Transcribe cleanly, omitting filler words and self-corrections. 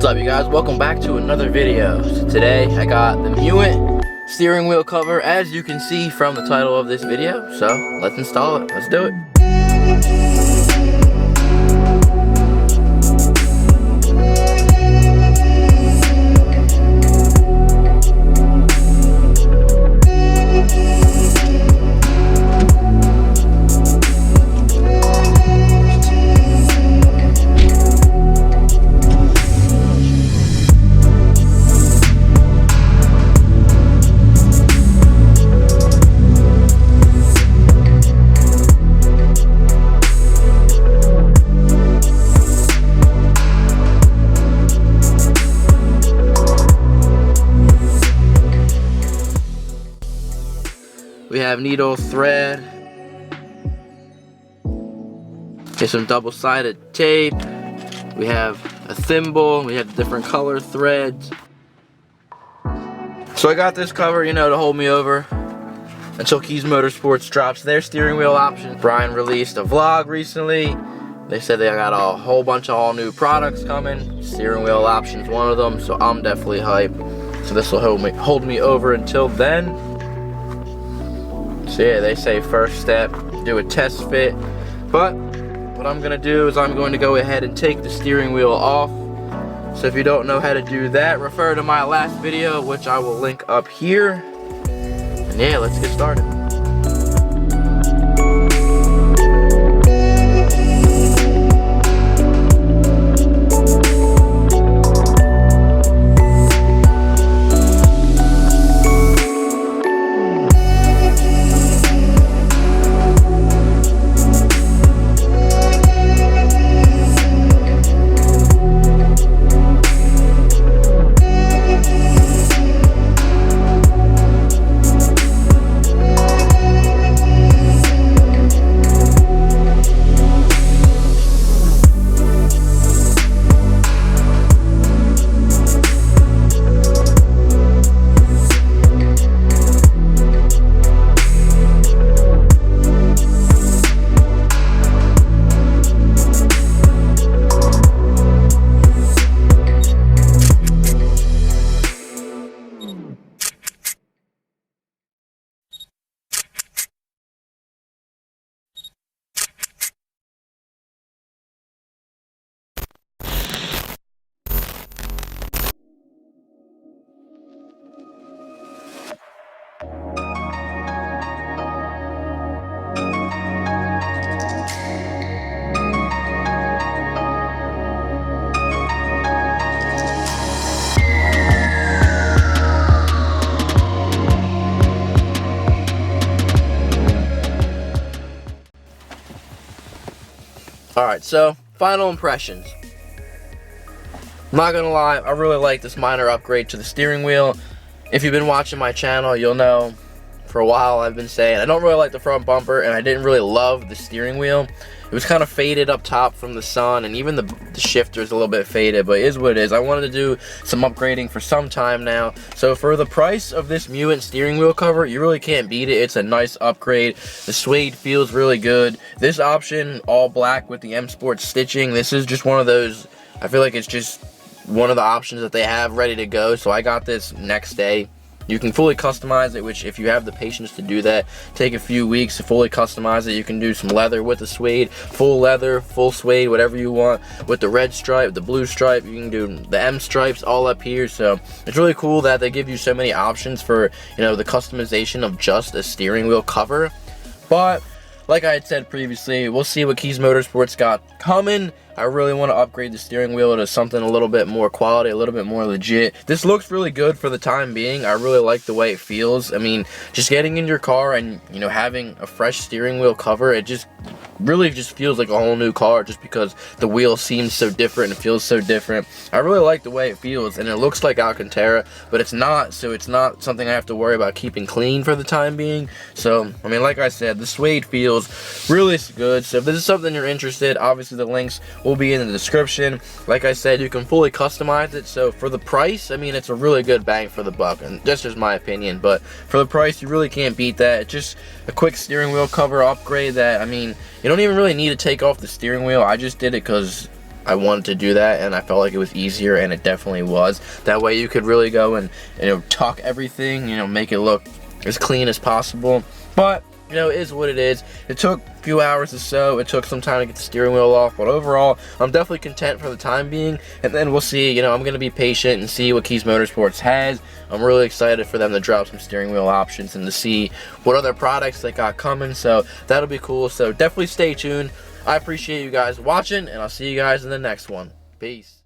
What's up, you guys? Welcome back to another video. So today I got the Mewant steering wheel cover, as you can see from the title of this video. So let's install it. Let's do it. We have needle thread. Here's some double-sided tape. We have a thimble. We have different color threads. So I got this cover, you know, to hold me over until Keys Motorsports drops their steering wheel option. Brian released a vlog recently. They said they got a whole bunch of all new products coming. Steering wheel option's one of them, so I'm definitely hyped. So this will hold me over until then. So yeah, they say first step, do a test fit. But what I'm gonna do is I'm going to go ahead and take the steering wheel off. So if you don't know how to do that, refer to my last video, which I will link up here. And yeah, let's get started. Alright, so final impressions. I'm not gonna lie, I really like this minor upgrade to the steering wheel. If you've been watching my channel, you'll know for a while I've been saying I don't really like the front bumper, and I didn't really love the steering wheel. It was kind of faded up top from the sun, and even the shifter is a little bit faded, but it is what it is. I wanted to do some upgrading for some time now. So for the price of this Mewant steering wheel cover, you really can't beat it. It's a nice upgrade. The suede feels really good. This option, all black with the M Sport stitching, this is just one of those, I feel like it's just one of the options that they have ready to go. So I got this next day. You can fully customize it, which if you have the patience to do that, take a few weeks to fully customize it. You can do some leather with the suede, full leather, full suede, whatever you want. With the red stripe, the blue stripe, you can do the M stripes all up here. So it's really cool that they give you so many options for, you know, the customization of just a steering wheel cover. But like I had said previously, we'll see what Keys Motorsports got coming. I really want to upgrade the steering wheel to something a little bit more quality, a little bit more legit. This looks really good for the time being. I really like the way it feels. I mean, just getting in your car and, you know, having a fresh steering wheel cover, it just really just feels like a whole new car, just because the wheel seems so different and feels so different. I really like the way it feels, and it looks like Alcantara, but it's not, so it's not something I have to worry about keeping clean for the time being. So, I mean, like I said, the suede feels really good. So if this is something you're interested, obviously the links will be in the description. Like I said, you can fully customize it, so for the price, I mean, it's a really good bang for the buck, and that's just my opinion. But for the price, you really can't beat that. It's just a quick steering wheel cover upgrade that, I mean, you don't even really need to take off the steering wheel. I just did it because I wanted to do that, and I felt like it was easier, and it definitely was. That way you could really go and, you know, tuck everything, you know, make it look as clean as possible. But, you know, it is what it is. It took a few hours or so. It took some time to get the steering wheel off, but overall, I'm definitely content for the time being. And then we'll see, you know, I'm going to be patient and see what Keys Motorsports has. I'm really excited for them to drop some steering wheel options and to see what other products they got coming. So that'll be cool. So definitely stay tuned. I appreciate you guys watching, and I'll see you guys in the next one. Peace.